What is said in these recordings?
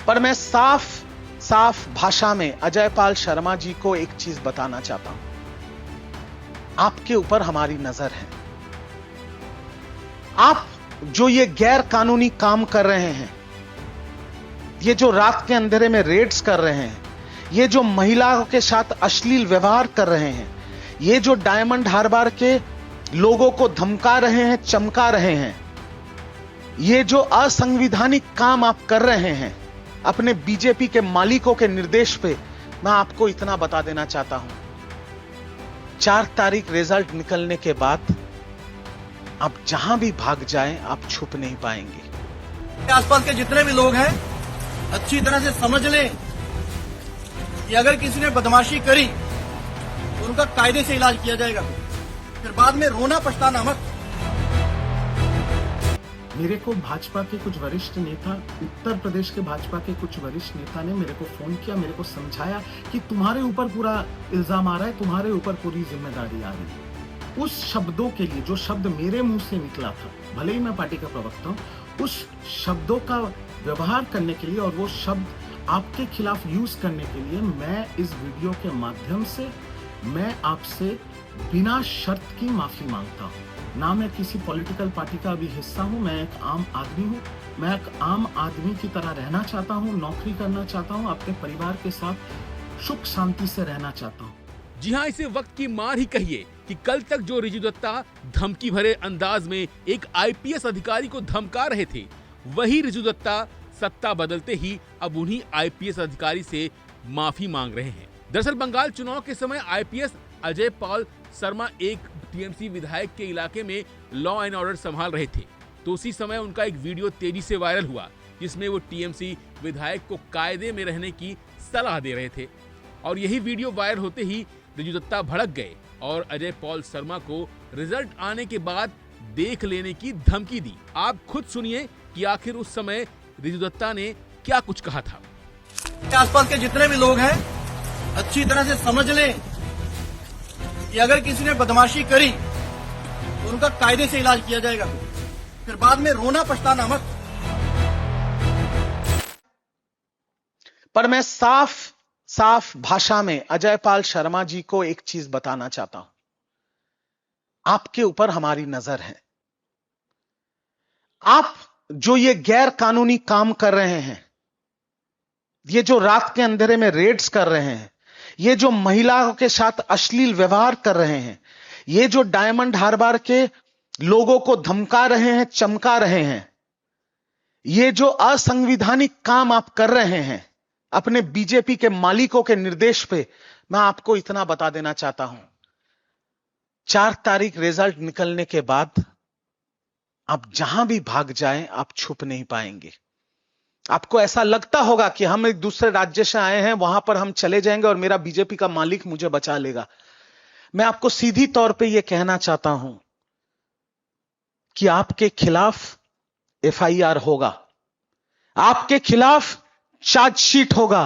पर मैं साफ साफ भाषा में अजय पाल शर्मा जी को एक चीज बताना चाहता हूं। आपके ऊपर हमारी नजर है। आप जो ये गैर कानूनी काम कर रहे हैं, ये जो रात के अंधेरे में रेड्स कर रहे हैं, ये जो महिलाओं के साथ अश्लील व्यवहार कर रहे हैं, ये जो डायमंड हार्बर के लोगों को धमका रहे हैं, चमका रहे हैं, ये जो असंवैधानिक काम आप कर रहे हैं अपने बीजेपी के मालिकों के निर्देश पे, मैं आपको इतना बता देना चाहता हूं, 4 तारीख रिजल्ट निकलने के बाद आप जहां भी भाग जाएं, आप छुप नहीं पाएंगे। आसपास के जितने भी लोग हैं अच्छी तरह से समझ लें कि अगर किसी ने बदमाशी करी तो उनका कायदे से इलाज किया जाएगा, फिर बाद में रोना पछताना मत। मेरे को भाजपा के कुछ वरिष्ठ नेता, उत्तर प्रदेश के भाजपा के कुछ वरिष्ठ नेता ने मेरे को फोन किया, मेरे को समझाया कि तुम्हारे ऊपर पूरा इल्जाम आ रहा है, तुम्हारे ऊपर पूरी जिम्मेदारी आ रही है। उस शब्दों के लिए, जो शब्द मेरे मुंह से निकला था, भले ही मैं पार्टी का प्रवक्ता हूं, उस शब्दों का व्यवहार करने के लिए और वो शब्द आपके खिलाफ यूज करने के लिए मैं इस वीडियो के माध्यम से मैं आपसे बिना शर्त की माफी मांगता हूं। ना मैं किसी पॉलिटिकल पार्टी का भी हिस्सा हूं, मैं एक आम आदमी हूं। मैं एक आम आदमी की तरह रहना चाहता हूं, नौकरी करना चाहता हूं, अपने परिवार के साथ सुख शांति से रहना चाहता हूं। जी हाँ, इसे वक्त की मार ही कहिए कि कल तक जो रिजू दत्ता धमकी भरे अंदाज में एक आईपीएस अधिकारी को धमका रहे थे, वही रिजू दत्ता सत्ता बदलते ही अब उन्हीं आईपीएस अधिकारी से माफी मांग रहे हैं। दरअसल बंगाल चुनाव के समय आईपीएस अजय पाल शर्मा एक टीएमसी विधायक के इलाके में लॉ एंड ऑर्डर संभाल रहे थे, तो उसी समय उनका एक वीडियो तेजी से वायरल हुआ जिसमें वो टीएमसी विधायक को कायदे में रहने की सलाह दे रहे थे। और यही वीडियो वायरल होते ही रिजू दत्ता भड़क गए और अजय पाल शर्मा को रिजल्ट आने के बाद देख लेने की धमकी दी। आप खुद सुनिए कि आखिर उस समय रिजू दत्ता ने क्या कुछ कहा था। आसपास के जितने भी लोग हैं अच्छी तरह से समझ लें कि अगर किसी ने बदमाशी करी तो उनका कायदे से इलाज किया जाएगा, फिर बाद में रोना पछताना मत। पर मैं साफ साफ भाषा में अजय पाल शर्मा जी को एक चीज बताना चाहता हूं। आपके ऊपर हमारी नजर है। आप जो ये गैर कानूनी काम कर रहे हैं, ये जो रात के अंधेरे में रेड्स कर रहे हैं, ये जो महिलाओं के साथ अश्लील व्यवहार कर रहे हैं, ये जो डायमंड हार्बर के लोगों को धमका रहे हैं, चमका रहे हैं, ये जो असंवैधानिक काम आप कर रहे हैं अपने बीजेपी के मालिकों के निर्देश पे, मैं आपको इतना बता देना चाहता हूं, 4 तारीख रिजल्ट निकलने के बाद आप जहां भी भाग जाएं, आप छुप नहीं पाएंगे। आपको ऐसा लगता होगा कि हम एक दूसरे राज्य से आए हैं, वहां पर हम चले जाएंगे और मेरा बीजेपी का मालिक मुझे बचा लेगा। मैं आपको सीधी तौर पे यह कहना चाहता हूं कि आपके खिलाफ एफआईआर होगा, आपके खिलाफ चार्जशीट होगा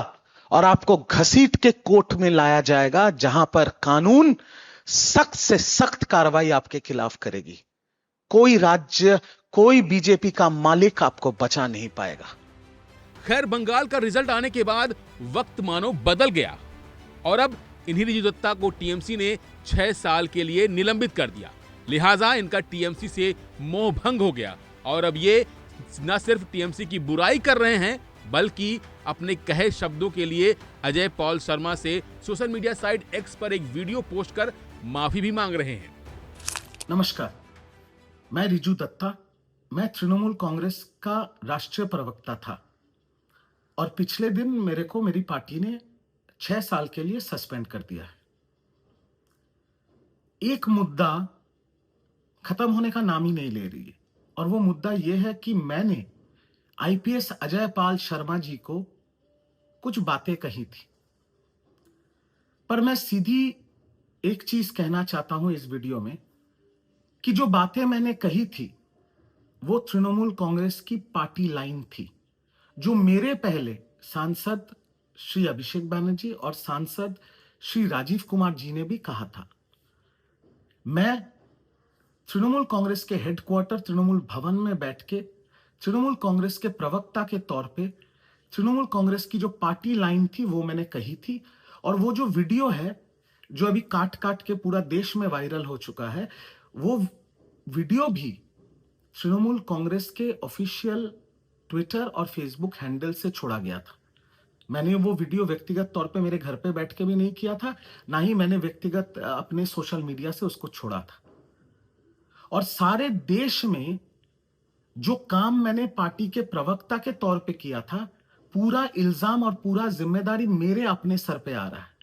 और आपको घसीट के कोर्ट में लाया जाएगा, जहां पर कानून सख्त से सख्त कार्रवाई आपके खिलाफ करेगी। कोई राज्य, कोई बीजेपी का मालिक आपको बचा नहीं पाएगा। खैर, बंगाल का रिजल्ट आने के बाद वक्त मानो बदल गया और अब इन्हीं रिजू दत्ता को टीएमसी ने 6 साल के लिए निलंबित कर दिया। लिहाजा इनका टीएमसी से मोह भंग हो गया और अब ये न सिर्फ टीएमसी की बुराई कर रहे हैं, बल्कि अपने कहे शब्दों के लिए अजय पाल शर्मा से सोशल मीडिया साइट एक्स पर एक वीडियो पोस्ट कर माफी भी मांग रहे हैं। नमस्कार, मैं रिजू दत्ता, मैं तृणमूल कांग्रेस का राष्ट्रीय प्रवक्ता था और पिछले दिन मेरे को मेरी पार्टी ने 6 साल के लिए सस्पेंड कर दिया है। एक मुद्दा खत्म होने का नाम ही नहीं ले रही है और वो मुद्दा यह है कि मैंने आईपीएस अजय पाल शर्मा जी को कुछ बातें कही थी, पर मैं सीधी एक चीज कहना चाहता हूं इस वीडियो में कि जो बातें मैंने कही थी वो तृणमूल कांग्रेस की पार्टी लाइन थी, जो मेरे पहले सांसद श्री अभिषेक बैनर्जी और सांसद श्री राजीव कुमार जी ने भी कहा था। मैं तृणमूल कांग्रेस के हेडक्वार्टर तृणमूल भवन में बैठ के तृणमूल कांग्रेस के प्रवक्ता के तौर पे तृणमूल कांग्रेस की जो पार्टी लाइन थी वो मैंने कही थी, और वो जो वीडियो है जो अभी काट काट के पूरा देश में वायरल हो चुका है, वो वीडियो भी तृणमूल कांग्रेस के ऑफिशियल ट्विटर और फेसबुक हैंडल से छोड़ा गया था। मैंने वो वीडियो व्यक्तिगत तौर पे मेरे घर पे बैठ के भी नहीं किया था, ना ही मैंने व्यक्तिगत अपने सोशल मीडिया से उसको छोड़ा था। और सारे देश में जो काम मैंने पार्टी के प्रवक्ता के तौर पे किया था, पूरा इल्जाम और पूरा जिम्मेदारी मेरे अपने सर पे आ रहा है।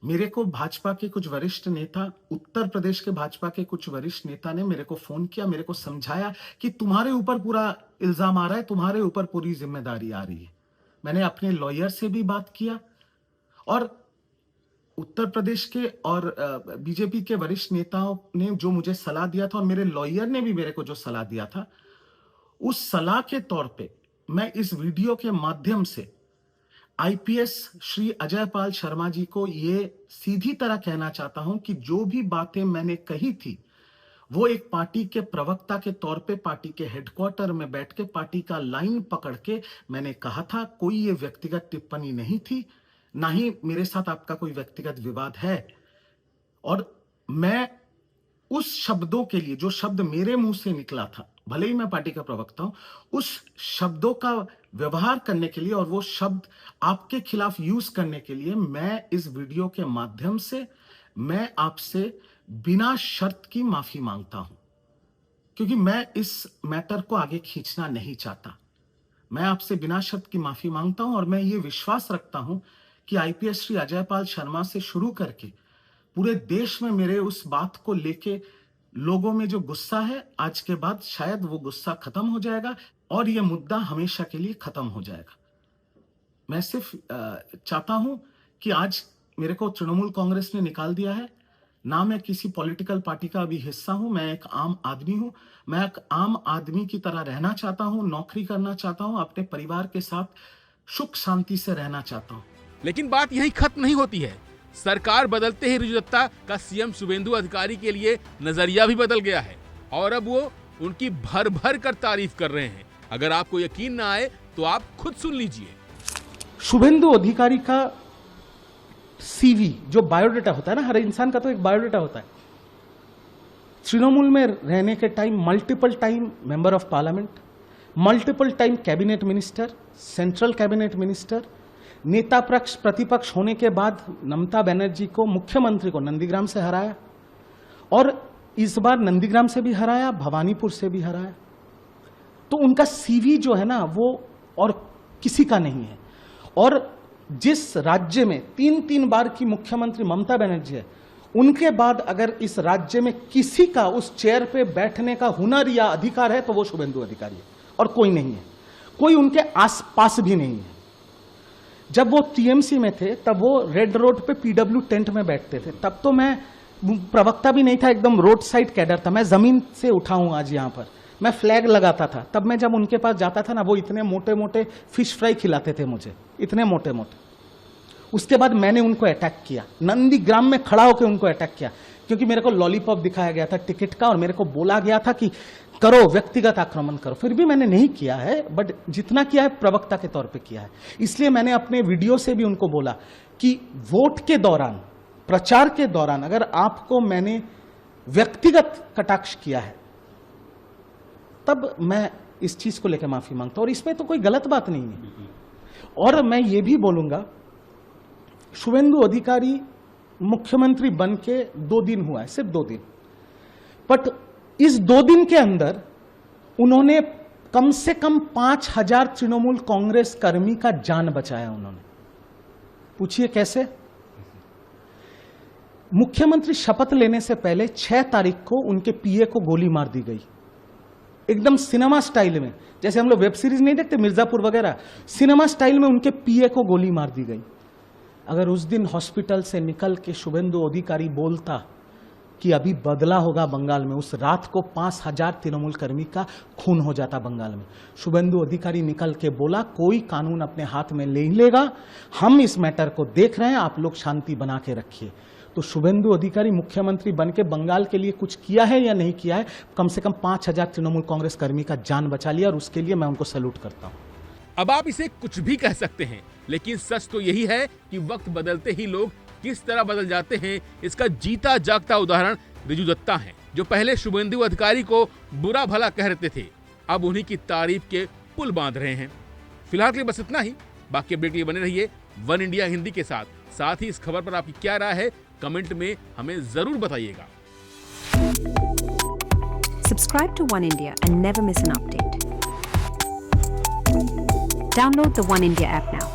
मेरे को भाजपा के कुछ वरिष्ठ नेता, उत्तर प्रदेश के भाजपा के कुछ वरिष्ठ नेता ने मेरे को फोन किया, मेरे को समझाया कि तुम्हारे ऊपर पूरा इल्जाम आ रहा है, तुम्हारे ऊपर पूरी जिम्मेदारी आ रही है। मैंने अपने लॉयर से भी बात किया, और उत्तर प्रदेश के और बीजेपी के वरिष्ठ नेताओं ने जो मुझे सलाह दिया था, और मेरे लॉयर ने भी मेरे को जो सलाह दिया था, उस सलाह के तौर पे मैं इस वीडियो के माध्यम से आईपीएस श्री अजय पाल शर्मा जी को ये सीधी तरह कहना चाहता हूं कि जो भी बातें मैंने कही थी, वो एक पार्टी के प्रवक्ता के तौर पे पार्टी के हेडक्वार्टर में बैठ के पार्टी का लाइन पकड़ के मैंने कहा था। कोई ये व्यक्तिगत टिप्पणी नहीं थी, ना ही मेरे साथ आपका कोई व्यक्तिगत विवाद है। और मैं उस शब्दों के लिए, जो शब्द मेरे मुंह से निकला था, भले ही मैं पार्टी का प्रवक्ता हूं, उस शब्दों का व्यवहार करने के लिए और वो शब्द आपके खिलाफ यूज करने के लिए मैं इस वीडियो के माध्यम से मैं आपसे बिना शर्त की माफी मांगता हूं, क्योंकि मैं इस मैटर को आगे खींचना नहीं चाहता। मैं आपसे बिना शर्त की माफी मांगता हूं, और मैं ये विश्वास रखता हूं कि आईपीएस श्री अजय पाल शर्मा से शुरू करके पूरे देश में मेरे उस बात को लेके लोगों में जो गुस्सा है, आज के बाद शायद वो गुस्सा खत्म हो जाएगा और ये मुद्दा हमेशा के लिए खत्म हो जाएगा। मैं सिर्फ चाहता हूं कि आज मेरे को तृणमूल कांग्रेस ने निकाल दिया है, ना मैं किसी पॉलिटिकल पार्टी का अभी हिस्सा हूं, मैं एक आम आदमी हूं। मैं एक आम आदमी की तरह रहना चाहता हूं, नौकरी करना चाहता हूं, अपने परिवार के साथ सुख शांति से रहना चाहता हूं। लेकिन बात यहीं खत्म नहीं होती है। सरकार बदलते ही रिजू दत्ता का सीएम शुभेंदु अधिकारी के लिए नजरिया भी बदल गया है, और अब वो उनकी भर भर कर तारीफ कर रहे हैं। अगर आपको यकीन ना आए तो आप खुद सुन लीजिए। शुभेंदु अधिकारी का सीवी, जो बायोडाटा होता है ना, हर इंसान का तो एक बायोडाटा होता है। तृणमूल में रहने के time multiple time member of parliament, multiple time cabinet minister, central cabinet minister, नेता पक्ष प्रतिपक्ष होने के बाद ममता बनर्जी को, मुख्यमंत्री को नंदीग्राम से हराया, और इस बार नंदीग्राम से भी हराया, भवानीपुर से भी हराया। तो उनका सीवी जो है ना, वो और किसी का नहीं है। और जिस राज्य में 3-3 बार की मुख्यमंत्री ममता बनर्जी है, उनके बाद अगर इस राज्य में किसी का उस चेयर पे बैठने का हुनर या अधिकार है तो वो शुभेंदु अधिकारी है, और कोई नहीं है। कोई उनके आसपास भी नहीं है। जब वो टीएमसी में थे तब वो रेड रोड पे पीडब्ल्यू टेंट में बैठते थे। तब तो मैं प्रवक्ता भी नहीं था, एकदम रोड साइड कैडर था। मैं जमीन से उठा हूं आज यहाँ पर। मैं फ्लैग लगाता था। तब मैं जब उनके पास जाता था ना, वो इतने मोटे मोटे फिश फ्राई खिलाते थे मुझे, इतने मोटे मोटे। उसके बाद मैंने उनको अटैक किया, नंदीग्राम में खड़ा होकर उनको अटैक किया, क्योंकि मेरे को लॉलीपॉप दिखाया गया था टिकट का, और मेरे को बोला गया था कि करो, व्यक्तिगत आक्रमण करो। फिर भी मैंने नहीं किया है, बट जितना किया है प्रवक्ता के तौर पे किया है। इसलिए मैंने अपने वीडियो से भी उनको बोला कि वोट के दौरान, प्रचार के दौरान अगर आपको मैंने व्यक्तिगत कटाक्ष किया है, तब मैं इस चीज को लेकर माफी मांगता हूं, और इसमें तो कोई गलत बात नहीं है। और मैं ये भी बोलूंगा, शुभेंदु अधिकारी मुख्यमंत्री बन के 2 दिन हुआ है, सिर्फ 2 दिन, बट इस 2 दिन के अंदर उन्होंने कम से कम 5000 तृणमूल कांग्रेस कर्मी का जान बचाया। उन्होंने, पूछिए कैसे? मुख्यमंत्री शपथ लेने से पहले 6 तारीख को उनके पीए को गोली मार दी गई, एकदम सिनेमा स्टाइल में। जैसे हम लोग वेब सीरीज नहीं देखते मिर्जापुर वगैरह, सिनेमा स्टाइल में उनके पीए को गोली मार दी गई। अगर उस दिन हॉस्पिटल से निकल के शुभेंदु अधिकारी बोलता कि अभी बदला होगा बंगाल में, उस रात को 5000 तृणमूल कर्मी का खून हो जाता बंगाल में। शुभेंदु अधिकारी निकल के बोला, कोई कानून अपने हाथ में ले लेगा, हम इस मैटर को देख रहे हैं, आप लोग शांति बना के रखिए। तो शुभेंदु अधिकारी मुख्यमंत्री बन के बंगाल के लिए कुछ किया है या नहीं किया है? कम से कम 5000 तृणमूल कांग्रेस कर्मी का जान बचा लिया, और उसके लिए मैं उनको सैल्यूट करता हूं। अब आप इसे कुछ भी कह सकते हैं, लेकिन सच तो यही है कि वक्त बदलते ही लोग किस तरह बदल जाते हैं, इसका जीता जागता उदाहरण रिजू दत्ता हैं, जो पहले शुभेंदु अधिकारी को बुरा भला कहते थे, अब उन्हीं की तारीफ के पुल बांध रहे हैं। फिलहाल के लिए बस इतना ही। बाकी अपडेट के लिए बने रहिए वन इंडिया हिंदी के साथ। साथ ही इस खबर पर आपकी क्या राय है, कमेंट में हमें जरूर बताइएगा। Subscribe to One India and never miss an update. Download the One India app now.